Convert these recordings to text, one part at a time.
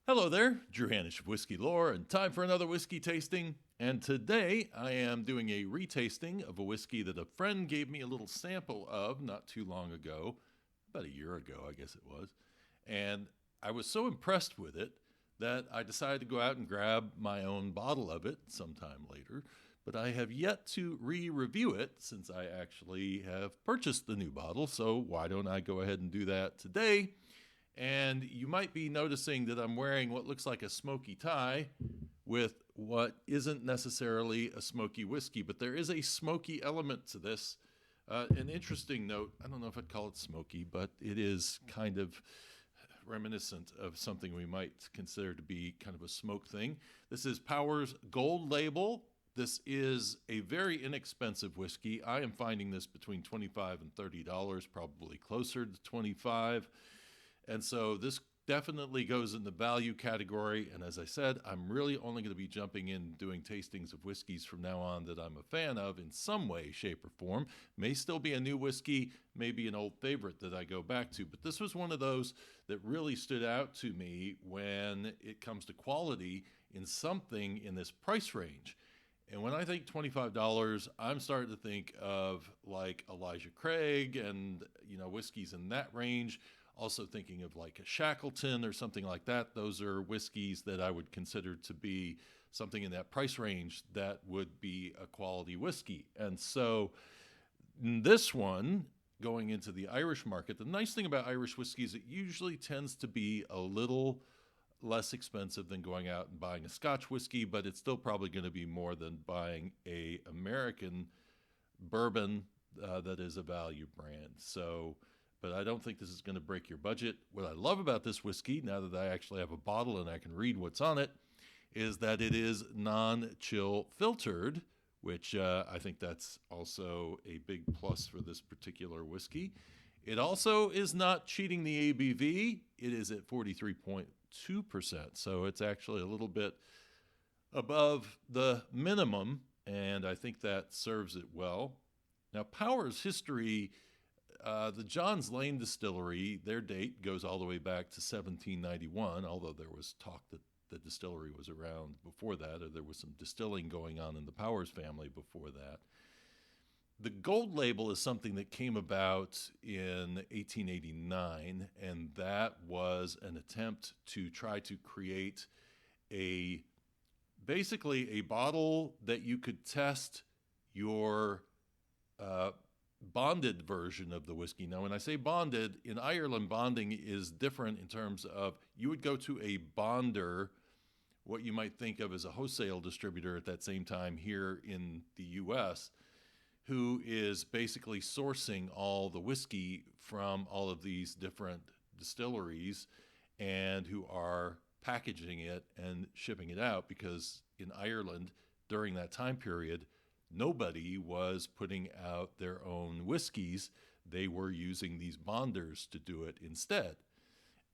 Hello there, Drew Hanish of Whiskey Lore, and time for another whiskey tasting. And today I am doing a retasting of a whiskey that a friend gave me a little sample of not too long ago, about a year ago, I guess it was. And I was so impressed with it that I decided to go out and grab my own bottle of it sometime later. But I have yet to re-review it since I actually have purchased the new bottle. So why don't I go ahead and do that today? And you might be noticing that I'm wearing what looks like a smoky tie with what isn't necessarily a smoky whiskey, but there is a smoky element to this. An interesting note, I don't know if I'd call it smoky, but it is kind of reminiscent of something we might consider to be kind of a smoke thing. This is Powers Gold Label. This is a very inexpensive whiskey. I am finding this between $25 and $30, probably closer to $25. And so this definitely goes in the value category. And as I said, I'm really only going to be jumping in doing tastings of whiskeys from now on that I'm a fan of in some way, shape, or form. May still be a new whiskey, maybe an old favorite that I go back to. But this was one of those that really stood out to me when it comes to quality in something in this price range. And when I think $25, I'm starting to think of like Elijah Craig and, whiskeys in that range. Also thinking of like a Shackleton or something like that. Those are whiskeys that I would consider to be something in that price range that would be a quality whiskey. And so this one, going into the Irish market, the nice thing about Irish whiskey is it usually tends to be a little less expensive than going out and buying a Scotch whiskey, but it's still probably going to be more than buying a American bourbon that is a value brand. But I don't think this is going to break your budget. What I love about this whiskey, now that I actually have a bottle and I can read what's on it, is that it is non-chill filtered, which I think that's also a big plus for this particular whiskey. It also is not cheating the ABV. It is at 43.2%, so it's actually a little bit above the minimum, and I think that serves it well. Now, Powers' history, the Johns Lane Distillery, their date goes all the way back to 1791, although there was talk that the distillery was around before that, or there was some distilling going on in the Powers family before that. The gold label is something that came about in 1889, and that was an attempt to try to create basically a bottle that you could test your bonded version of the whiskey. Now, when I say bonded, in Ireland, bonding is different in terms of you would go to a bonder, what you might think of as a wholesale distributor at that same time here in the U.S., who is basically sourcing all the whiskey from all of these different distilleries and who are packaging it and shipping it out, because in Ireland during that time period, nobody was putting out their own whiskeys. They were using these bonders to do it instead.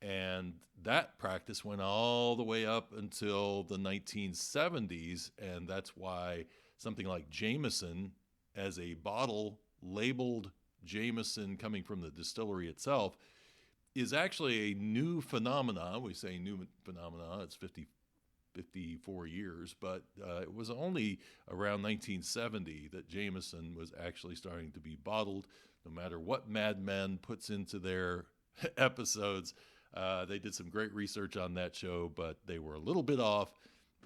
And that practice went all the way up until the 1970s. And that's why something like Jameson, as a bottle labeled Jameson coming from the distillery itself, is actually a new phenomenon. We say new phenomenon, it's 54 years, but it was only around 1970 that Jameson was actually starting to be bottled. No matter what Mad Men puts into their episodes, they did some great research on that show, but they were a little bit off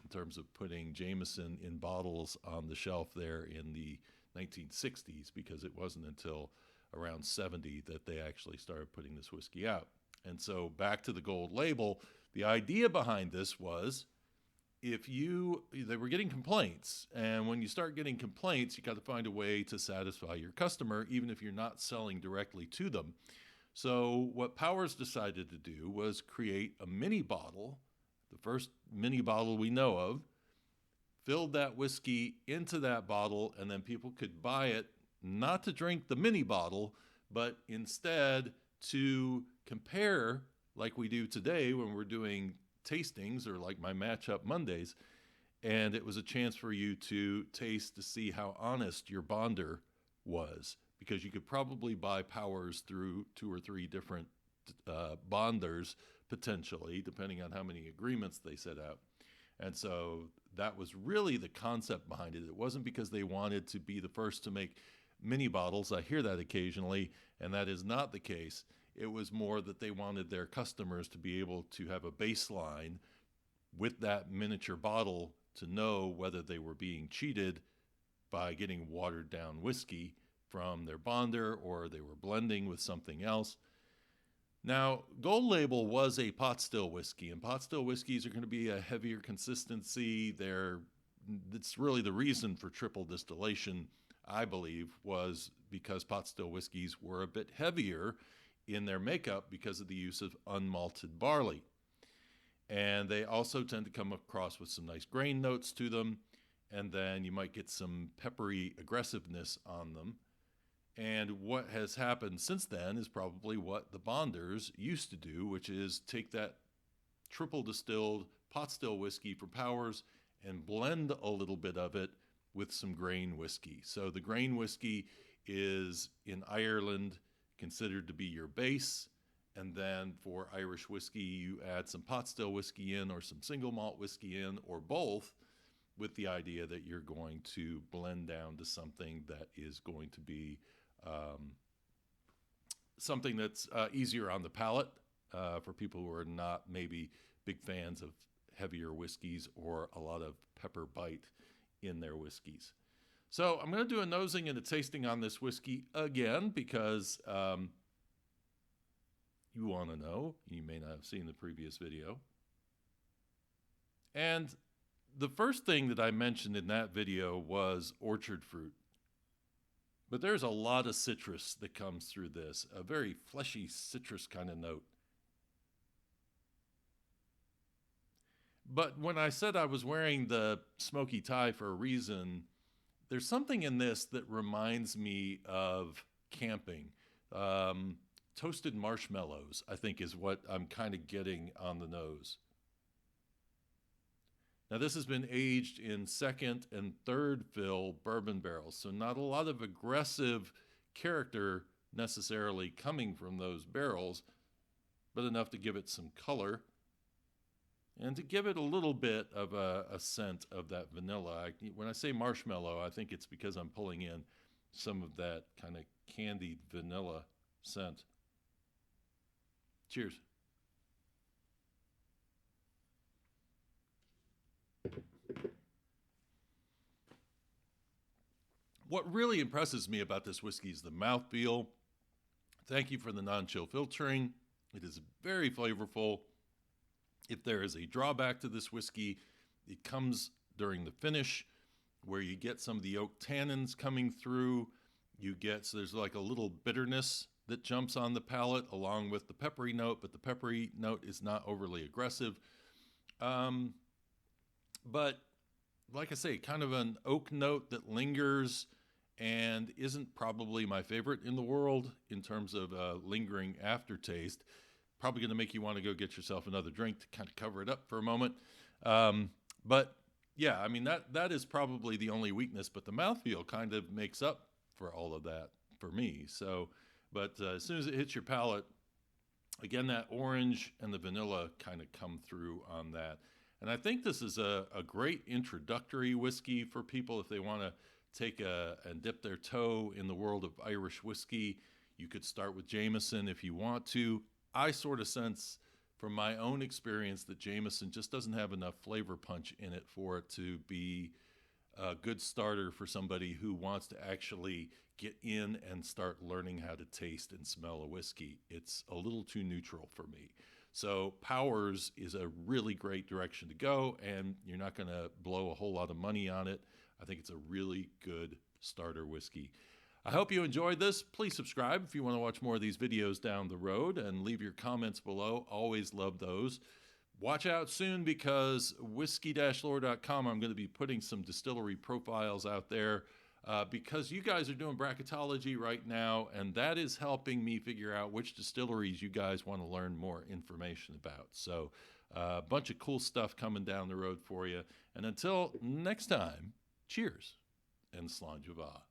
in terms of putting Jameson in bottles on the shelf there in the 1960s, because it wasn't until around 70 that they actually started putting this whiskey out. And so back to the gold label, the idea behind this was, they were getting complaints, and when you start getting complaints, you got to find a way to satisfy your customer, even if you're not selling directly to them. So what Powers decided to do was create a mini bottle, the first mini bottle we know of, filled that whiskey into that bottle, and then people could buy it not to drink the mini bottle, but instead to compare, like we do today when we're doing tastings, or like my Matchup Mondays. And it was a chance for you to taste to see how honest your bonder was, because you could probably buy Powers through 2 or 3 different bonders potentially, depending on how many agreements they set out. And so that was really the concept behind it. It wasn't because they wanted to be the first to make mini bottles. I hear that occasionally, and that is not the case. It was more that they wanted their customers to be able to have a baseline with that miniature bottle to know whether they were being cheated by getting watered down whiskey from their bonder or they were blending with something else. Now, Gold Label was a pot still whiskey, and pot still whiskeys are going to be a heavier consistency. It's really the reason for triple distillation, I believe, was because pot still whiskeys were a bit heavier in their makeup because of the use of unmalted barley. And they also tend to come across with some nice grain notes to them, and then you might get some peppery aggressiveness on them. And what has happened since then is probably what the bonders used to do, which is take that triple distilled pot still whiskey from Powers and blend a little bit of it with some grain whiskey. So the grain whiskey is in Ireland considered to be your base. And then for Irish whiskey, you add some pot still whiskey in or some single malt whiskey in or both, with the idea that you're going to blend down to something that is going to be something that's easier on the palate for people who are not maybe big fans of heavier whiskeys or a lot of pepper bite in their whiskeys. So I'm going to do a nosing and a tasting on this whiskey again because you want to know. You may not have seen the previous video. And the first thing that I mentioned in that video was orchard fruit. But there's a lot of citrus that comes through this, a very fleshy citrus kind of note. But when I said I was wearing the smoky tie for a reason, there's something in this that reminds me of camping. Toasted marshmallows, I think, is what I'm kind of getting on the nose. Now, this has been aged in second and third fill bourbon barrels, so not a lot of aggressive character necessarily coming from those barrels, but enough to give it some color and to give it a little bit of a scent of that vanilla. When I say marshmallow, I think it's because I'm pulling in some of that kind of candied vanilla scent. Cheers. What really impresses me about this whiskey is the mouthfeel. Thank you for the non-chill filtering. It is very flavorful. If there is a drawback to this whiskey, it comes during the finish where you get some of the oak tannins coming through. So there's like a little bitterness that jumps on the palate along with the peppery note, but the peppery note is not overly aggressive. But like I say, kind of an oak note that lingers and isn't probably my favorite in the world in terms of lingering aftertaste. Probably going to make you want to go get yourself another drink to kind of cover it up for a moment. But yeah, I mean, that is probably the only weakness, but the mouthfeel kind of makes up for all of that for me. So, but as soon as it hits your palate, again, that orange and the vanilla kind of come through on that. And I think this is a great introductory whiskey for people if they want to take and dip their toe in the world of Irish whiskey. You could start with Jameson if you want to. I sort of sense from my own experience that Jameson just doesn't have enough flavor punch in it for it to be a good starter for somebody who wants to actually get in and start learning how to taste and smell a whiskey. It's a little too neutral for me. So Powers is a really great direction to go, and you're not going to blow a whole lot of money on it. I think it's a really good starter whiskey. I hope you enjoyed this. Please subscribe if you want to watch more of these videos down the road, and leave your comments below. Always love those. Watch out soon because whiskey-lore.com, I'm going to be putting some distillery profiles out there because you guys are doing bracketology right now, and that is helping me figure out which distilleries you guys want to learn more information about. So a bunch of cool stuff coming down the road for you. And until next time, cheers and Slán Java.